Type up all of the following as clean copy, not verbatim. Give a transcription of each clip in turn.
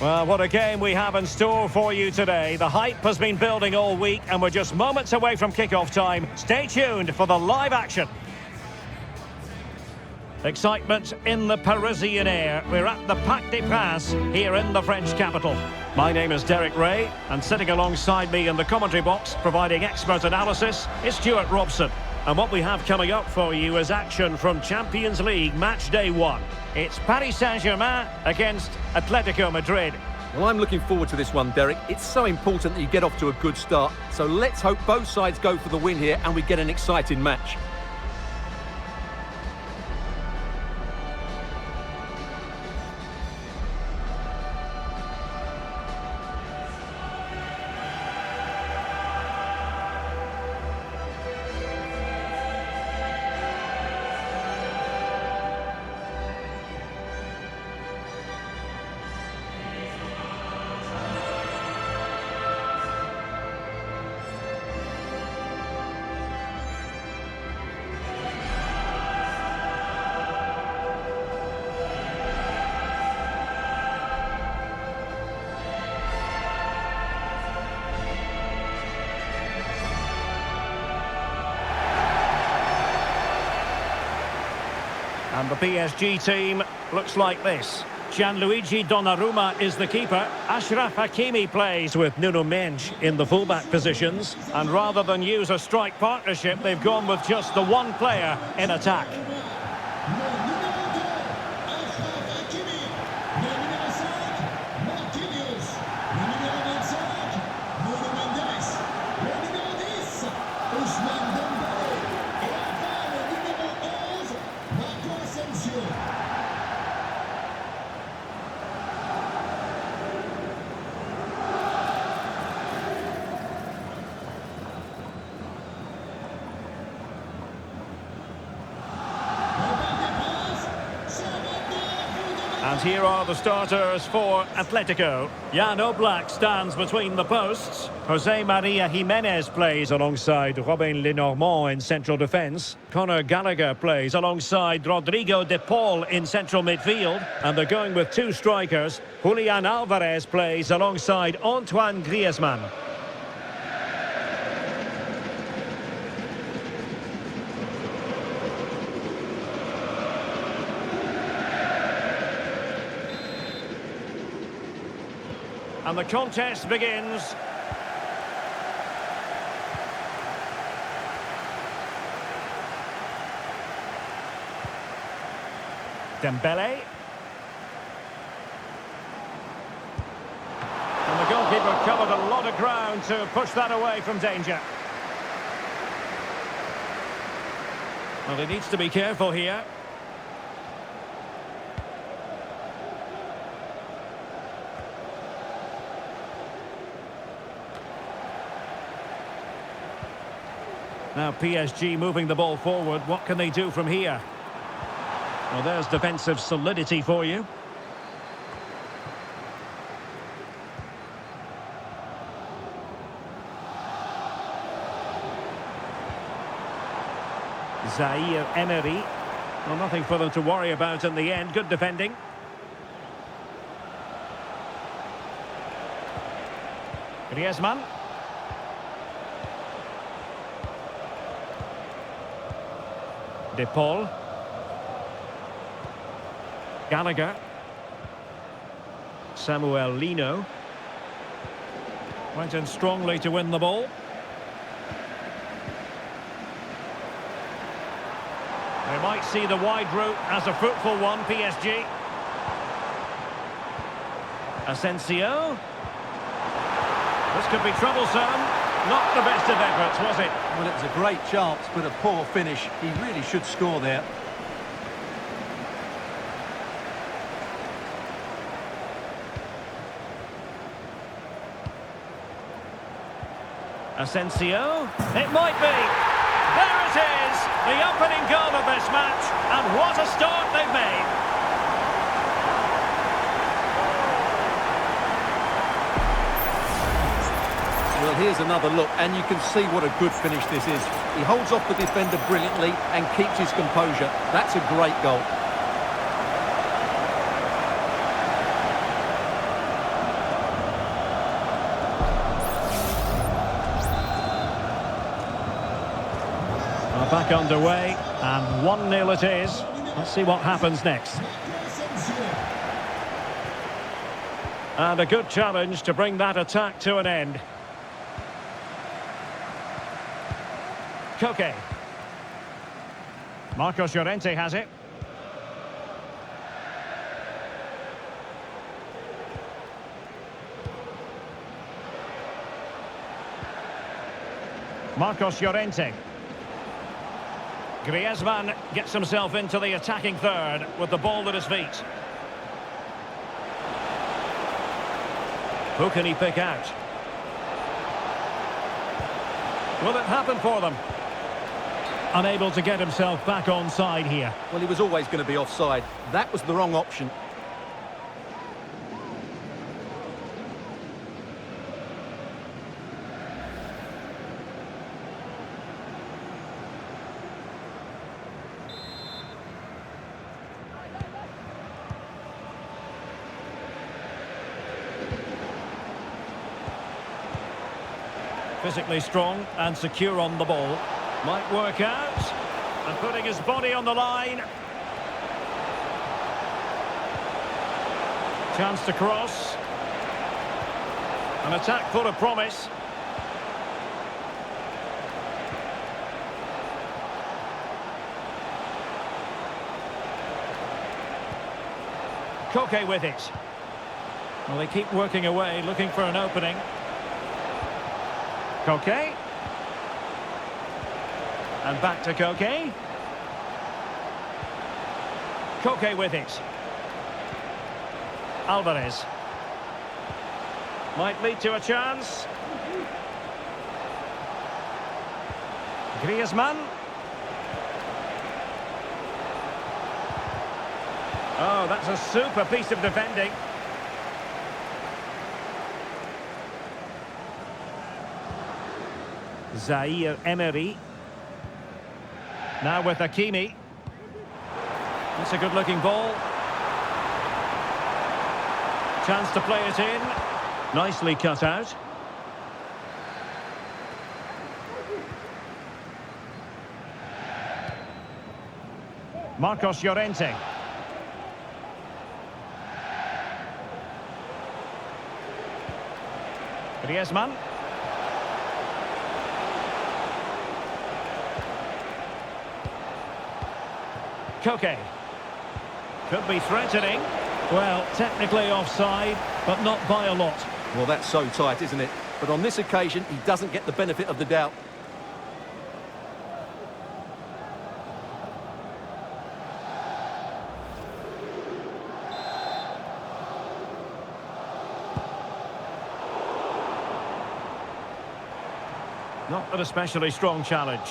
Well, what a game we have in store for you today. The hype has been building all week and we're just moments away from kick-off time. Stay tuned for the live action. Excitement in the Parisian air. We're at the Parc des Princes here in the French capital. My name is Derek Ray, and sitting alongside me in the commentary box, providing expert analysis, is Stuart Robson. And what we have coming up for you is action from Champions League match day 1. It's Paris Saint-Germain against Atletico Madrid. Well, I'm looking forward to this one, Derek. It's so important that you get off to a good start. So let's hope both sides go for the win here and we get an exciting match. And the PSG team looks like this. Gianluigi Donnarumma is the keeper. Achraf Hakimi plays with Nuno Mendes in the fullback positions. And rather than use a strike partnership, they've gone with just the one player in attack. And here are the starters for Atletico. Jan Oblak stands between the posts. Jose Maria Jimenez plays alongside Robin Lenormand in central defence. Conor Gallagher plays alongside Rodrigo de Paul in central midfield. And they're going with two strikers. Julian Alvarez plays alongside Antoine Griezmann. And the contest begins. Dembele. And the goalkeeper covered a lot of ground to push that away from danger. Well, he needs to be careful here. Now PSG moving the ball forward. What can they do from here? Well, there's defensive solidity for you. Zaire Emery. Well, nothing for them to worry about in the end. Good defending. Griezmann. De Paul. Gallagher. Samuel Lino. Went in strongly to win the ball. They might see the wide route as a fruitful one, PSG. Asensio. This could be troublesome. Not the best of efforts, was it? Well, it was a great chance, but a poor finish. He really should score there. Asensio. It might be. There it is. The opening goal of this match. And what a start they've made. Well, here's another look, and you can see what a good finish this is. He holds off the defender brilliantly and keeps his composure. That's a great goal. Back underway, and 1-0 it is. Let's see what happens next. And a good challenge to bring that attack to an end. Koke. Marcos Llorente has it. Marcos Llorente. Griezmann gets himself into the attacking third with the ball at his feet. Who can he pick out? Will it happen for them? Unable to get himself back on side here. Well, he was always going to be offside. That was the wrong option. Physically strong and secure on the ball. Might work out. And putting his body on the line. Chance to cross. An attack full of promise. Koke with it. Well, they keep working away, looking for an opening. Koke. And back to Koke. Koke with it. Alvarez. Might lead to a chance. Griezmann. Oh, that's a super piece of defending. Zaire Emery. Now with Hakimi. That's a good-looking ball. Chance to play it in. Nicely cut out. Marcos Llorente. Griezmann. Koke. Could be threatening. Well, technically offside, but not by a lot. Well, that's so tight, isn't it? But on this occasion, he doesn't get the benefit of the doubt. Not an especially strong challenge.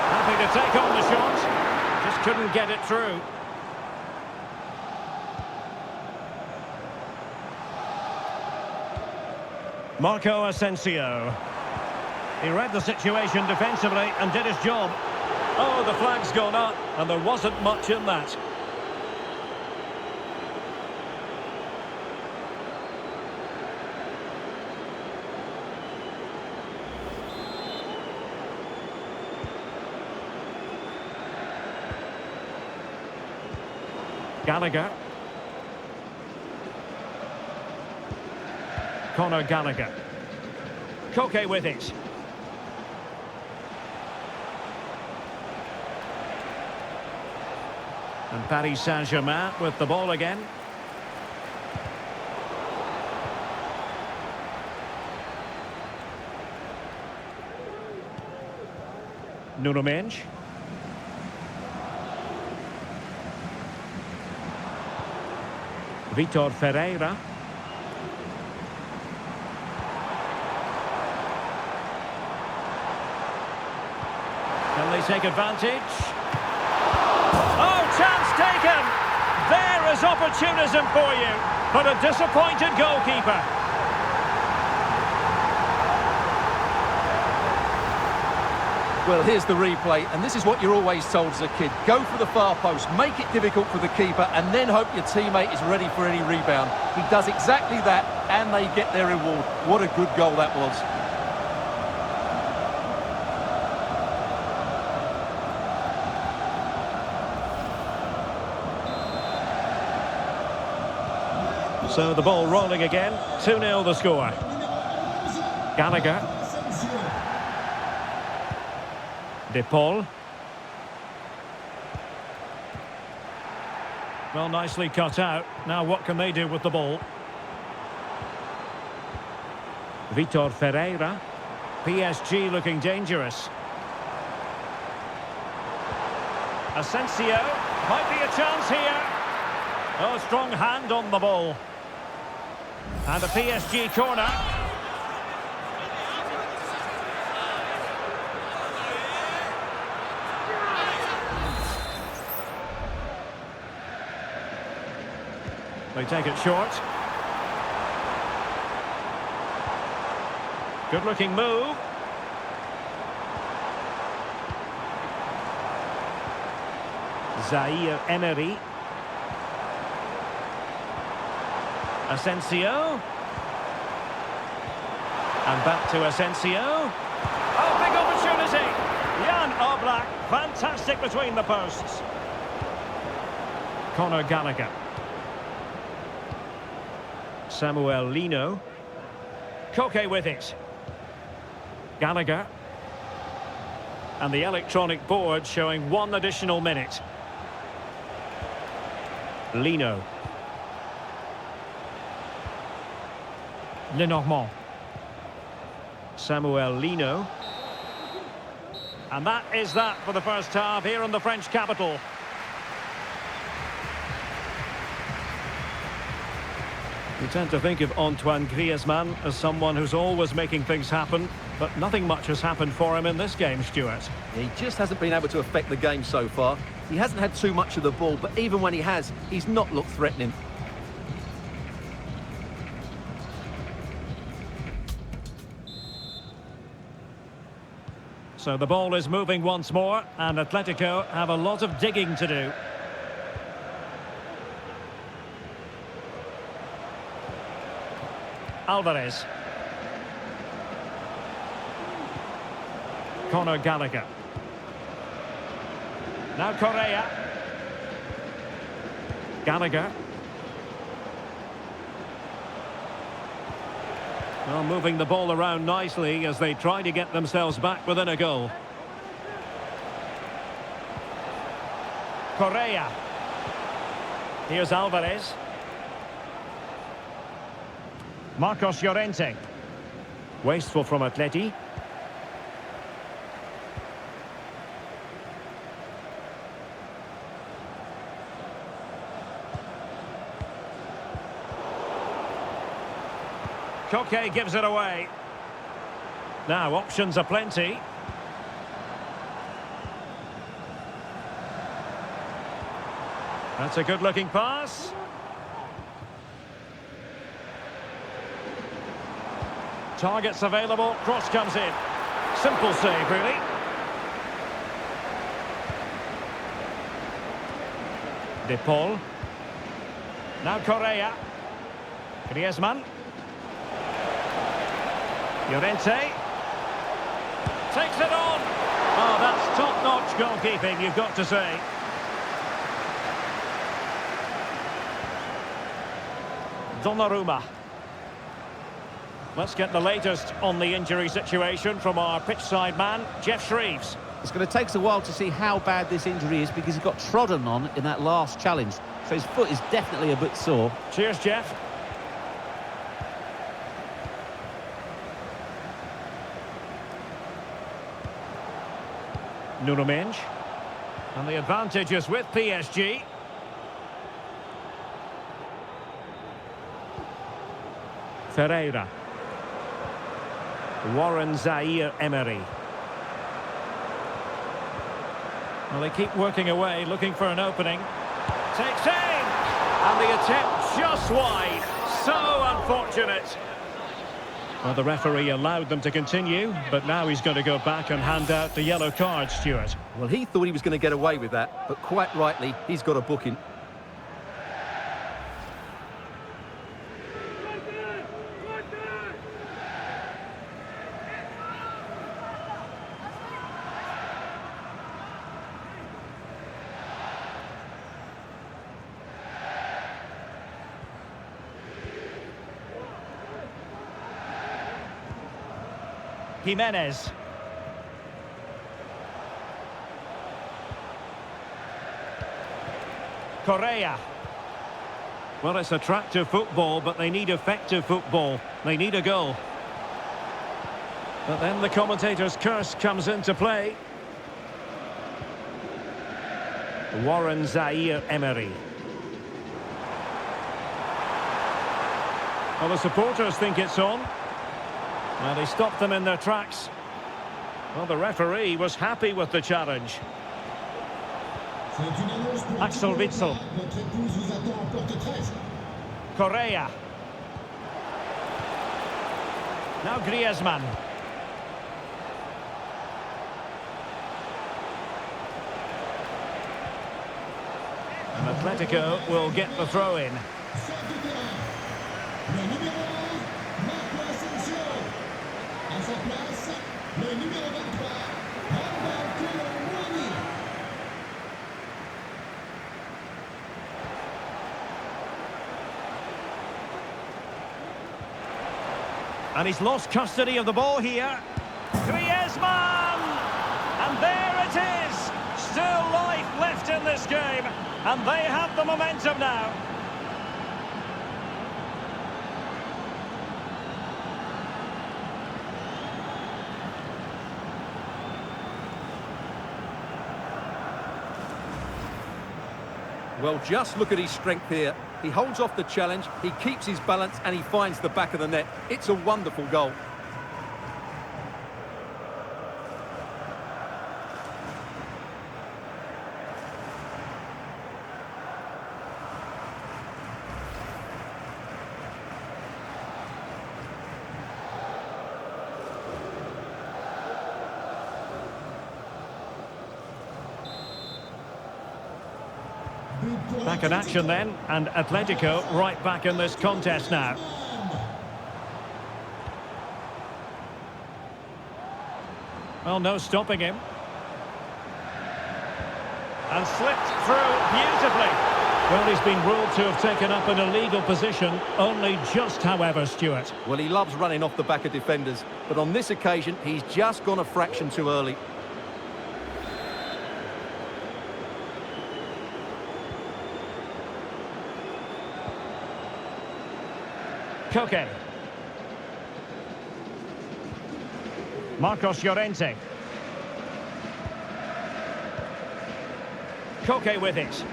Happy to take on the shot. Just couldn't get it through. Marco Asensio. He read the situation defensively and did his job. Oh, the flag's gone up, and there wasn't much in that. Gallagher. Conor Gallagher. Koke with it. And Paris Saint-Germain with the ball again. Nuno Mendes. Vitor Ferreira. Can they take advantage? Oh, chance taken! There is opportunism for you, but a disappointed goalkeeper. Well, here's the replay, and this is what you're always told as a kid. Go for the far post, make it difficult for the keeper, and then hope your teammate is ready for any rebound. He does exactly that, and they get their reward. What a good goal that was. So the ball rolling again. 2-0 the score. Gallagher. De Paul. Well, nicely cut out. Now what can they do with the ball? Vitor Ferreira. PSG looking dangerous. Asensio. Might be a chance here. Oh, strong hand on the ball. And a PSG corner. They take it short. Good looking move. Zaire Emery. Asensio. And back to Asensio. Oh, big opportunity. Jan Oblak. Fantastic between the posts. Conor Gallagher. Samuel Lino. Koke with it. Gallagher. And the electronic board showing 1 additional minute. Lino. Lenormand. Samuel Lino. And that is that for the first half here in the French capital. You tend to think of Antoine Griezmann as someone who's always making things happen, but nothing much has happened for him in this game, Stuart. He just hasn't been able to affect the game so far. He hasn't had too much of the ball, but even when he has, he's not looked threatening. So the ball is moving once more, and Atletico have a lot of digging to do. Alvarez. Conor Gallagher. Now Correa. Gallagher. Well, moving the ball around nicely as they try to get themselves back within a goal. Correa. Here's Alvarez. Marcos Llorente. Wasteful from Atleti. Koke gives it away. Now options are plenty. That's a good looking pass. Targets available, cross comes in. Simple save, really. De Paul. Now Correa. Griezmann. Llorente. Takes it on. Oh, that's top-notch goalkeeping, you've got to say. Donnarumma. Let's get the latest on the injury situation from our pitch-side man, Jeff Shreeves. It's going to take us a while to see how bad this injury is because he got trodden on in that last challenge. So his foot is definitely a bit sore. Cheers, Jeff. Nuno Mendes. And the advantage is with PSG. Ferreira. Warren Zaire Emery. Well, they keep working away, looking for an opening. Takes aim! And the attempt just wide. So unfortunate. Well, the referee allowed them to continue, but now he's going to go back and hand out the yellow card, Stuart. Well, he thought he was going to get away with that, but quite rightly, he's got a booking. Jimenez. Correa. Well, it's attractive football, but they need effective football. They need a goal. But then the commentator's curse comes into play. Warren Zaire-Emery. Well, the supporters think it's on. Well, they stopped them in their tracks. Well, the referee was happy with the challenge. Axel Witsel. Correa. Now Griezmann. And Atletico will get the throw in. And he's lost custody of the ball here. Griezmann! And there it is! Still life left in this game. And they have the momentum now. Well, just look at his strength here. He holds off the challenge, he keeps his balance, and he finds the back of the net. It's a wonderful goal. Back in action then, and Atletico right back in this contest now. Well, no stopping him. And slipped through beautifully. Well, he's been ruled to have taken up an illegal position, only just, however, Stuart. Well, he loves running off the back of defenders, but on this occasion, he's just gone a fraction too early. Koke. Marcos Llorente. Koke with it.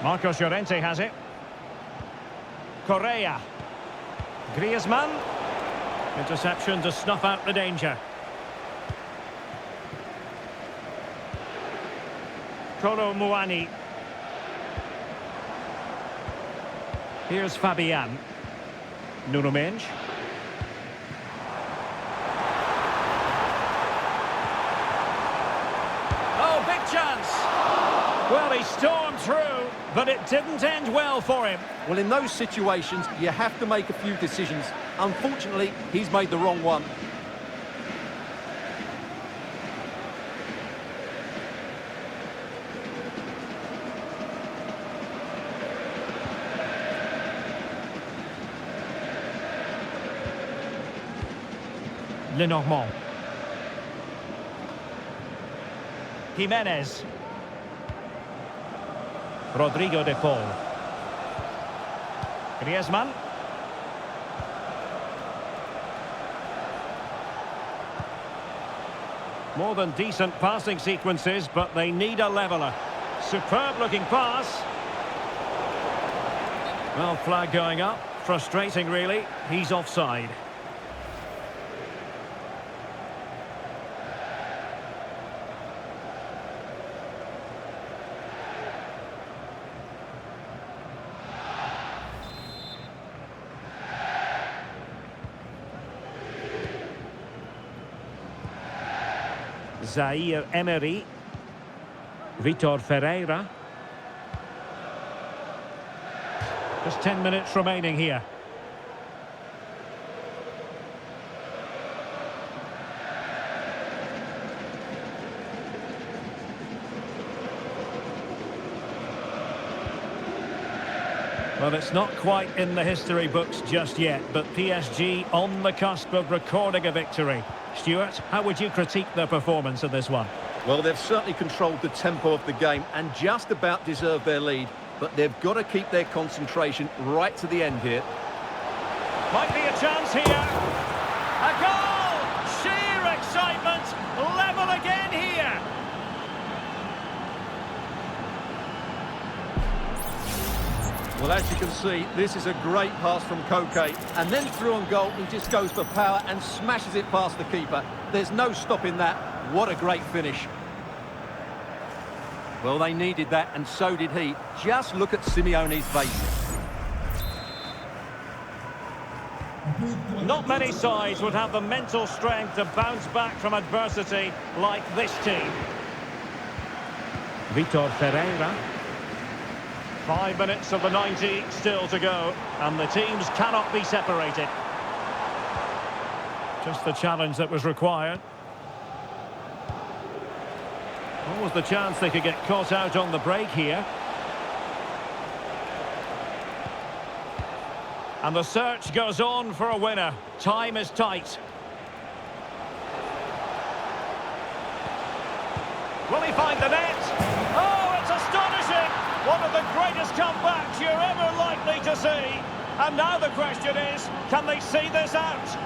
Marcos Llorente has it. Correa. Griezmann. Interception to snuff out the danger. Kolo Muani. Here's Fabian. Nuno Mendes. Oh, big chance! Well, he stormed through, but it didn't end well for him. Well, in those situations, you have to make a few decisions. Unfortunately, he's made the wrong one. Lenormand. Jimenez. Rodrigo de Paul. Griezmann. More than decent passing sequences, but they need a leveller. Superb looking pass. Well, flag going up. Frustrating, really. He's offside. Zaire Emery. Vitor Ferreira. Just 10 minutes remaining here. Well, it's not quite in the history books just yet, but PSG on the cusp of recording a victory. Stuart, how would you critique their performance in this one? Well, they've certainly controlled the tempo of the game and just about deserved their lead, but they've got to keep their concentration right to the end here. Might be a chance here. A goal! Sheer excitement! Level again here! Well, as you can see, this is a great pass from Koke, and then through on goal, he just goes for power and smashes it past the keeper. There's no stopping that. What a great finish. Well, they needed that, and so did he. Just look at Simeone's face. Not many sides would have the mental strength to bounce back from adversity like this team. Vitor Ferreira. 5 minutes of the 90 still to go, and the teams cannot be separated. Just the challenge that was required. What was the chance they could get caught out on the break here? And the search goes on for a winner. Time is tight. Will he find the net? Oh, it's astonishing! One of the greatest comebacks you're ever likely to see. And now the question is, can they see this out?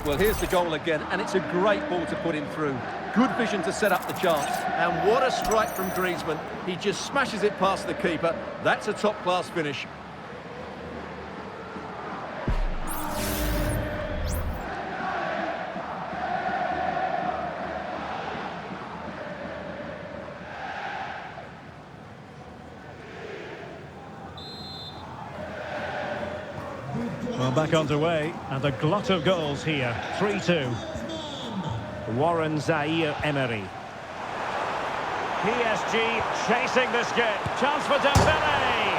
Well, here's the goal again, and it's a great ball to put him through. Good vision to set up the chance. And what a strike from Griezmann. He just smashes it past the keeper. That's a top-class finish. Well, back underway, and a glut of goals here. 3-2. Warren Zaire Emery. PSG chasing this game. Chance for Dembele.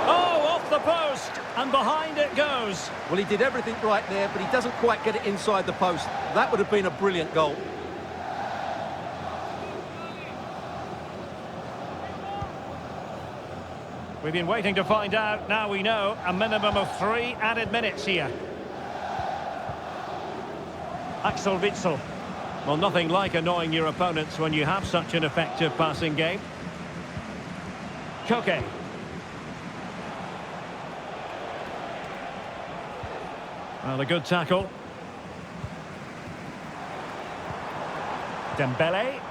Oh, off the post, and behind it goes. Well, he did everything right there, but he doesn't quite get it inside the post. That would have been a brilliant goal. We've been waiting to find out. Now we know. A minimum of 3 added minutes here. Axel Witsel. Well, nothing like annoying your opponents when you have such an effective passing game. Koke. Well, a good tackle. Dembele.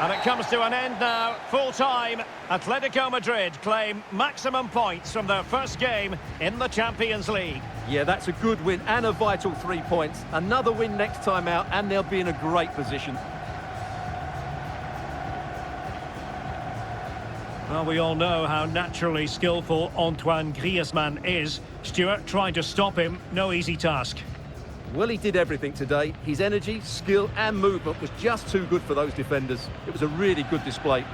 And it comes to an end now, full time. Atletico Madrid claim maximum points from their first game in the Champions League. Yeah, that's a good win and a vital 3 points. Another win next time out and they'll be in a great position. Well, we all know how naturally skillful Antoine Griezmann is. Stuart trying to stop him, no easy task. Well, he did everything today. His energy, skill and movement was just too good for those defenders. It was a really good display.